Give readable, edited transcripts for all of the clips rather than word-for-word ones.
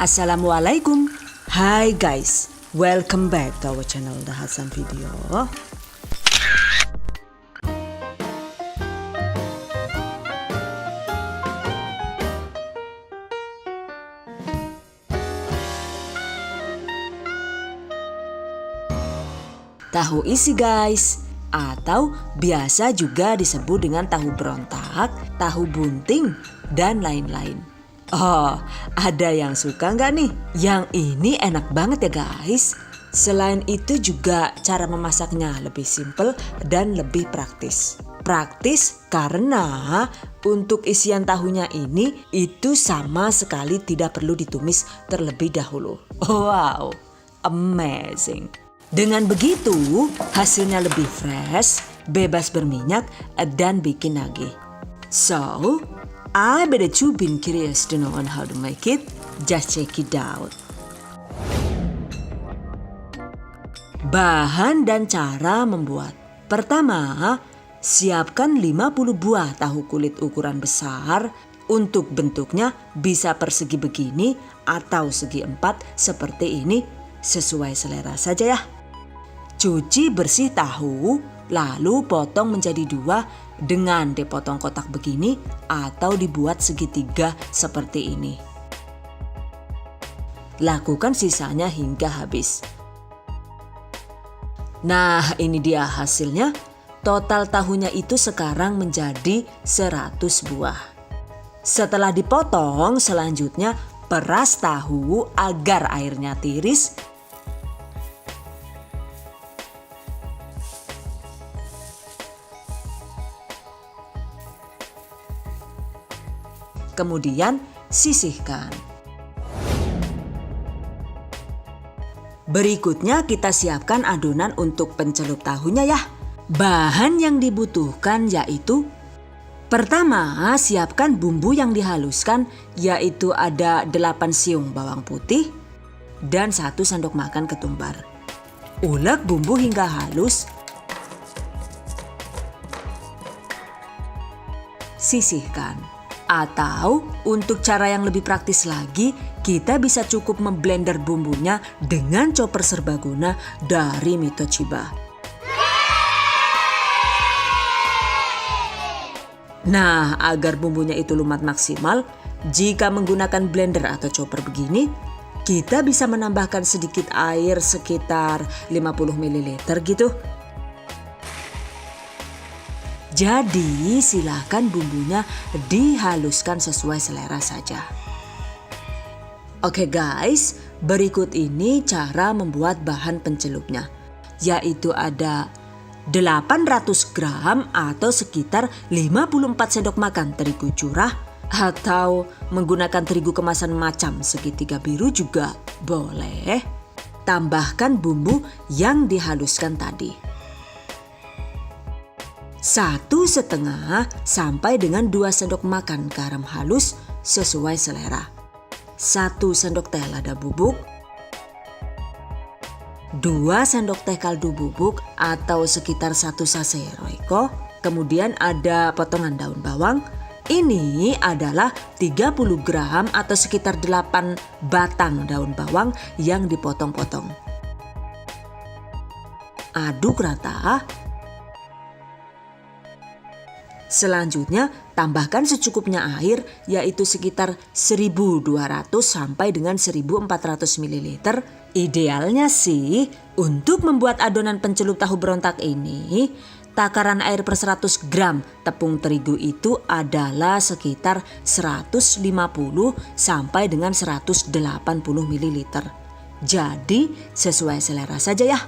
Assalamualaikum. Hi guys, welcome back to our channel The Hasan Video. Tahu isi guys, atau biasa juga disebut dengan tahu berontak, tahu bunting, dan lain-lain. Oh, ada yang suka nggak nih? Yang ini enak banget ya guys. Selain itu juga cara memasaknya lebih simple dan lebih praktis. Praktis karena untuk isian tahunya ini itu sama sekali tidak perlu ditumis terlebih dahulu. Wow, amazing. Dengan begitu hasilnya lebih fresh, bebas berminyak, dan bikin nagih. So, I bet that you've been curious to know on how to make it. Just check it out. Bahan dan cara membuat. Pertama, siapkan 50 buah tahu kulit ukuran besar. Untuk bentuknya bisa persegi begini atau segi 4 seperti ini, sesuai selera saja ya. Cuci bersih tahu, lalu potong menjadi 2 dengan dipotong kotak begini atau dibuat segitiga seperti ini. Lakukan sisanya hingga habis. Nah, ini dia hasilnya. Total tahunya itu sekarang menjadi 100 buah. Setelah dipotong, selanjutnya peras tahu agar airnya tiris. Kemudian sisihkan. Berikutnya kita siapkan adonan untuk pencelup tahunya ya. Bahan yang dibutuhkan yaitu: pertama, siapkan bumbu yang dihaluskan, yaitu ada 8 siung bawang putih dan 1 sendok makan ketumbar. Ulek bumbu hingga halus. Sisihkan. Atau untuk cara yang lebih praktis lagi, kita bisa cukup memblender bumbunya dengan chopper serbaguna dari Mitochiba. Nah, agar bumbunya itu lumat maksimal, jika menggunakan blender atau chopper begini, kita bisa menambahkan sedikit air sekitar 50 ml gitu. Jadi silakan bumbunya dihaluskan sesuai selera saja. Oke guys, berikut ini cara membuat bahan pencelupnya. Yaitu ada 800 gram atau sekitar 54 sendok makan terigu curah. Atau menggunakan terigu kemasan macam segitiga biru juga boleh. Tambahkan bumbu yang dihaluskan tadi. 1,5 sampai dengan 2 sendok makan garam halus sesuai selera. 1 sendok teh lada bubuk. 2 sendok teh kaldu bubuk atau sekitar 1 sase roiko. Kemudian ada potongan daun bawang. Ini adalah 30 gram atau sekitar 8 batang daun bawang yang dipotong-potong. Aduk rata. Selanjutnya, tambahkan secukupnya air, yaitu sekitar 1200 sampai dengan 1400 ml. Idealnya sih, untuk membuat adonan pencelup tahu berontak ini, takaran air per 100 gram tepung terigu itu adalah sekitar 150 sampai dengan 180 ml. Jadi, sesuai selera saja ya.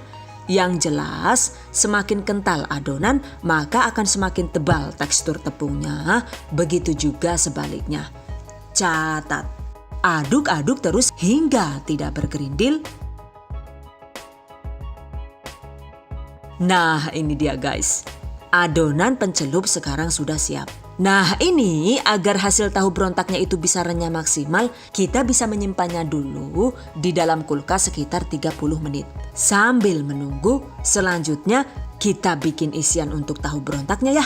Yang jelas, semakin kental adonan, maka akan semakin tebal tekstur tepungnya. Begitu juga sebaliknya. Catat, aduk-aduk terus hingga tidak bergerindil. Nah, ini dia guys. Adonan pencelup sekarang sudah siap. Nah, ini agar hasil tahu berontaknya itu bisa renyah maksimal, kita bisa menyimpannya dulu di dalam kulkas sekitar 30 menit. Sambil menunggu, selanjutnya kita bikin isian untuk tahu berontaknya ya.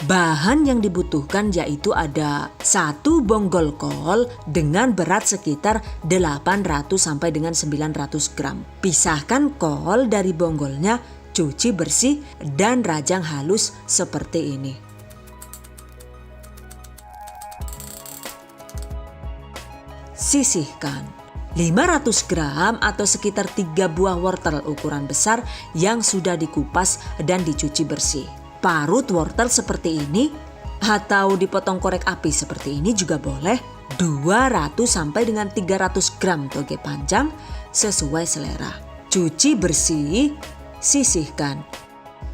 Bahan yang dibutuhkan yaitu ada 1 bonggol kol dengan berat sekitar 800 sampai dengan 900 gram. Pisahkan kol dari bonggolnya, cuci bersih dan rajang halus seperti ini. Sisihkan 500 gram atau sekitar 3 buah wortel ukuran besar yang sudah dikupas dan dicuci bersih. Parut wortel seperti ini atau dipotong korek api seperti ini juga boleh. 200 sampai dengan 300 gram toge panjang sesuai selera. Cuci bersih, sisihkan.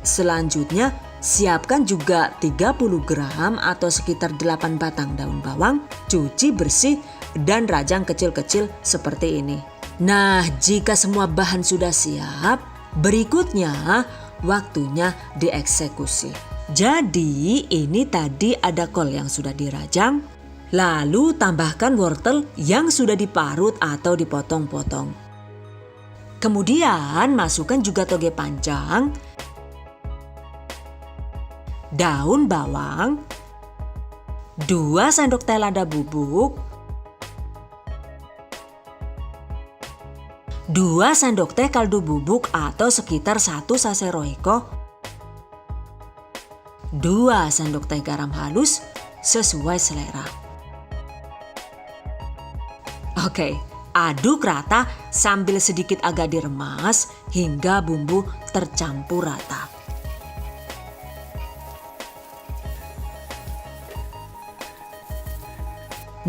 Selanjutnya siapkan juga 30 gram atau sekitar 8 batang daun bawang, cuci bersih dan rajang kecil-kecil seperti ini. Nah, jika semua bahan sudah siap, berikutnya waktunya dieksekusi. Jadi ini tadi ada kol yang sudah dirajang, lalu tambahkan wortel yang sudah diparut atau dipotong-potong. Kemudian masukkan juga toge panjang, daun bawang, 2 sendok teh lada bubuk, 2 sendok teh kaldu bubuk atau sekitar 1 sachet Royco, 2 sendok teh garam halus sesuai selera. Oke, aduk rata sambil sedikit agak diremas hingga bumbu tercampur rata.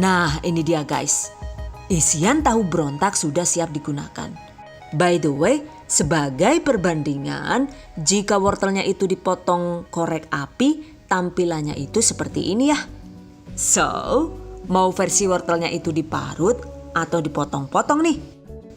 Nah, ini dia guys. Isian tahu berontak sudah siap digunakan. By the way, sebagai perbandingan, jika wortelnya itu dipotong korek api, tampilannya itu seperti ini ya. So, mau versi wortelnya itu diparut atau dipotong-potong nih?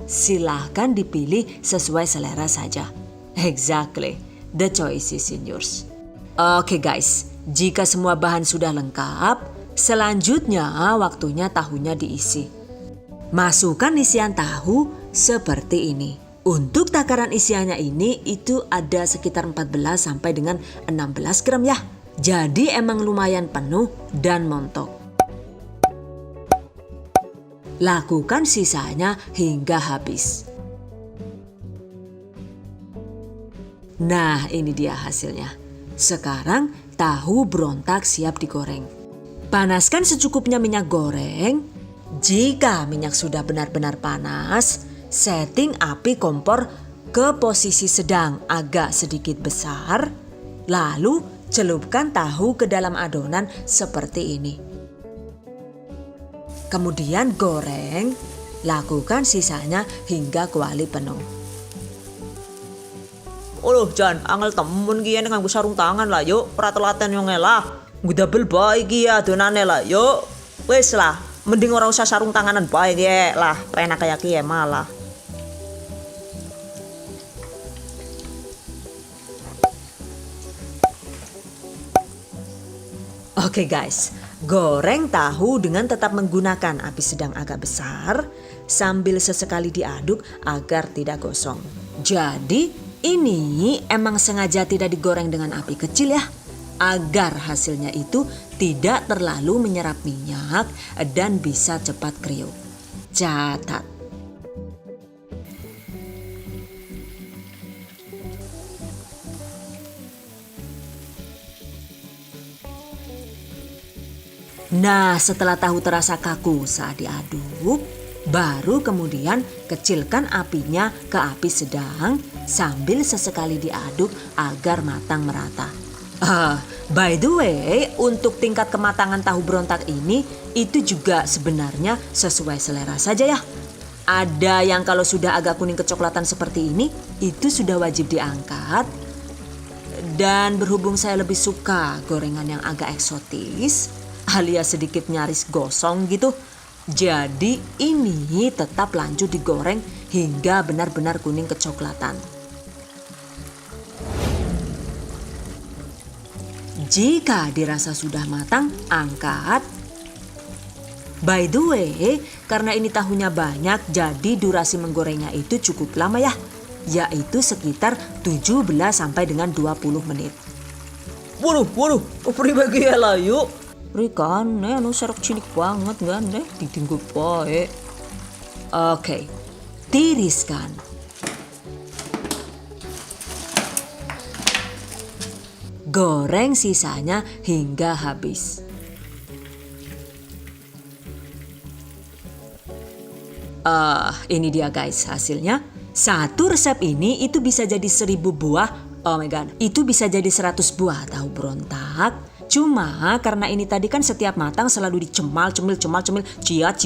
Silahkan dipilih sesuai selera saja. Exactly, the choice is in yours. Oke guys, jika semua bahan sudah lengkap, selanjutnya waktunya tahunya diisi. Masukkan isian tahu seperti ini. Untuk takaran isiannya ini itu ada sekitar 14 sampai dengan 16 gram ya. Jadi emang lumayan penuh dan montok. Lakukan sisanya hingga habis. Nah, ini dia hasilnya. Sekarang tahu berontak siap digoreng. Panaskan secukupnya minyak goreng. Jika minyak sudah benar-benar panas, setting api kompor ke posisi sedang agak sedikit besar, lalu celupkan tahu ke dalam adonan seperti ini. Kemudian goreng, lakukan sisanya hingga kuali penuh. Uluh Jan, angel temen kia nganggo sarung tangan lah yuk, pratelaten yang ngelah. Ngudabel bae kia adonane lah yuk. Wes lah. Mending orang usah sarung tanganan bae ya lah, enak kayak kie malah. Oke guys, goreng tahu dengan tetap menggunakan api sedang agak besar sambil sesekali diaduk agar tidak gosong. Jadi ini emang sengaja tidak digoreng dengan api kecil ya, agar hasilnya itu tidak terlalu menyerap minyak dan bisa cepat kriuk. Catat. Nah, setelah tahu terasa kaku saat diaduk, baru kemudian kecilkan apinya ke api sedang sambil sesekali diaduk agar matang merata. By the way, untuk tingkat kematangan tahu berontak ini itu juga sebenarnya sesuai selera saja ya. Ada yang kalau sudah agak kuning kecoklatan seperti ini, itu sudah wajib diangkat. Dan berhubung saya lebih suka gorengan yang agak eksotis, alias sedikit nyaris gosong gitu, jadi ini tetap lanjut digoreng hingga benar-benar kuning kecoklatan. Jika dirasa sudah matang, angkat. By the way, karena ini tahunya banyak, jadi durasi menggorengnya itu cukup lama ya, yaitu sekitar 17 sampai dengan 20 menit. Waduh, pribadi ya lah yuk. Rikan, anu serak cilik banget kan deh, ditinggal baik. Oke, tiriskan. Goreng sisanya hingga habis. Ini dia guys hasilnya. Satu resep ini itu bisa jadi 1000 buah. Oh my god, itu bisa jadi 100 buah tahu berontak. Cuma karena ini tadi kan setiap matang selalu cemal-cemil, ciat,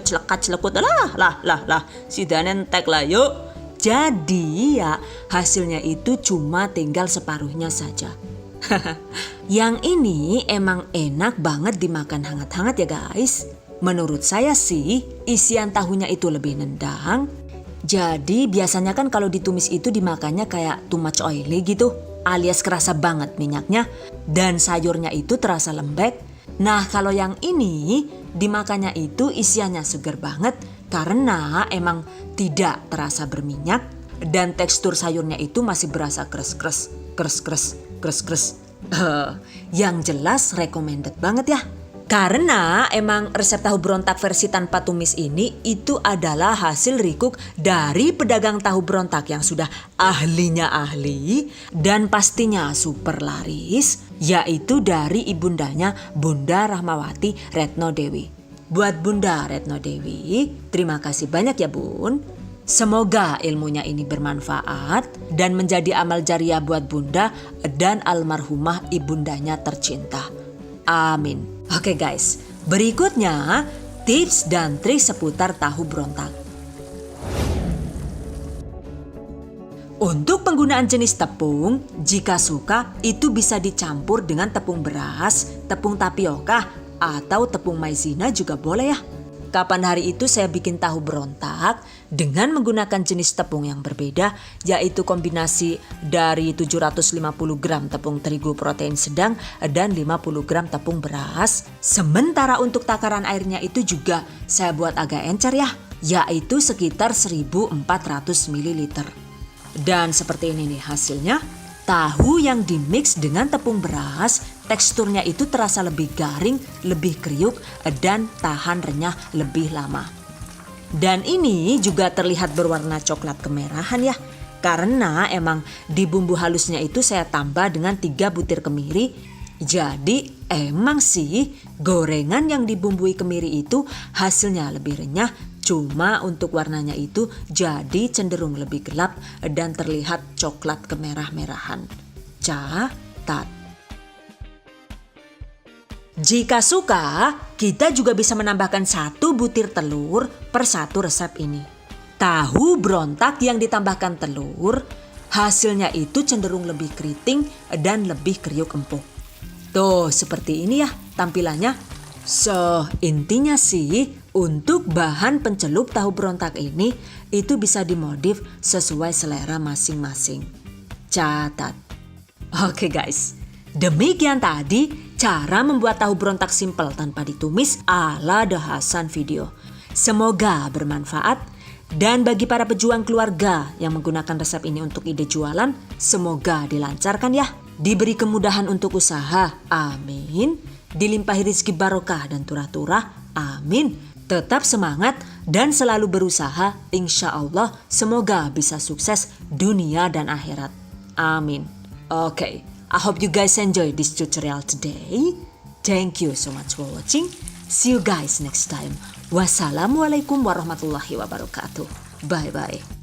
celekat, celekut. Lah, si entek lah yuk. Jadi ya hasilnya itu cuma tinggal separuhnya saja. Yang ini emang enak banget dimakan hangat-hangat ya guys. Menurut saya sih isian tahunya itu lebih nendang. Jadi biasanya kan kalau ditumis itu dimakannya kayak too much oily gitu. Alias kerasa banget minyaknya. Dan sayurnya itu terasa lembek. Nah kalau yang ini dimakannya itu isiannya seger banget. Karena emang tidak terasa berminyak. Dan tekstur sayurnya itu masih berasa kres-kres. Yang jelas recommended banget ya. Karena emang resep tahu berontak versi tanpa tumis ini itu adalah hasil recook dari pedagang tahu berontak yang sudah ahlinya ahli dan pastinya super laris, yaitu dari ibundanya Bunda Rahmawati Retno Dewi. Buat Bunda Retno Dewi, terima kasih banyak ya Bun. Semoga ilmunya ini bermanfaat dan menjadi amal jariah buat Bunda dan almarhumah ibundanya tercinta. Amin. Oke guys, berikutnya tips dan trik seputar tahu berontak. Untuk penggunaan jenis tepung, jika suka itu bisa dicampur dengan tepung beras, tepung tapioka, atau tepung maizena juga boleh ya. Kapan hari itu saya bikin tahu berontak dengan menggunakan jenis tepung yang berbeda, yaitu kombinasi dari 750 gram tepung terigu protein sedang dan 50 gram tepung beras. Sementara untuk takaran airnya itu juga saya buat agak encer ya, yaitu sekitar 1400 ml. Dan seperti ini nih hasilnya. Tahu yang dimix dengan tepung beras, teksturnya itu terasa lebih garing, lebih kriuk, dan tahan renyah lebih lama. Dan ini juga terlihat berwarna coklat kemerahan ya. Karena emang di bumbu halusnya itu saya tambah dengan 3 butir kemiri. Jadi emang sih gorengan yang dibumbui kemiri itu hasilnya lebih renyah. Cuma untuk warnanya itu jadi cenderung lebih gelap dan terlihat coklat kemerah-merahan. Catat. Jika suka, kita juga bisa menambahkan 1 butir telur per 1 resep ini. Tahu berontak yang ditambahkan telur, hasilnya itu cenderung lebih keriting dan lebih kriuk empuk. Tuh seperti ini ya tampilannya. So intinya sih untuk bahan pencelup tahu berontak ini itu bisa dimodif sesuai selera masing-masing. Catat. Oke guys, demikian tadi cara membuat tahu berontak simple tanpa ditumis ala The Hasan Video. Semoga bermanfaat dan bagi para pejuang keluarga yang menggunakan resep ini untuk ide jualan, semoga dilancarkan ya. Diberi kemudahan untuk usaha, amin. Dilimpahi rezeki barokah dan turah-turah, amin. Tetap semangat dan selalu berusaha, insya Allah semoga bisa sukses dunia dan akhirat, amin. Okay, I hope you guys enjoy this tutorial today. Thank you so much for watching. See you guys next time. Wassalamualaikum warahmatullahi wabarakatuh. Bye bye.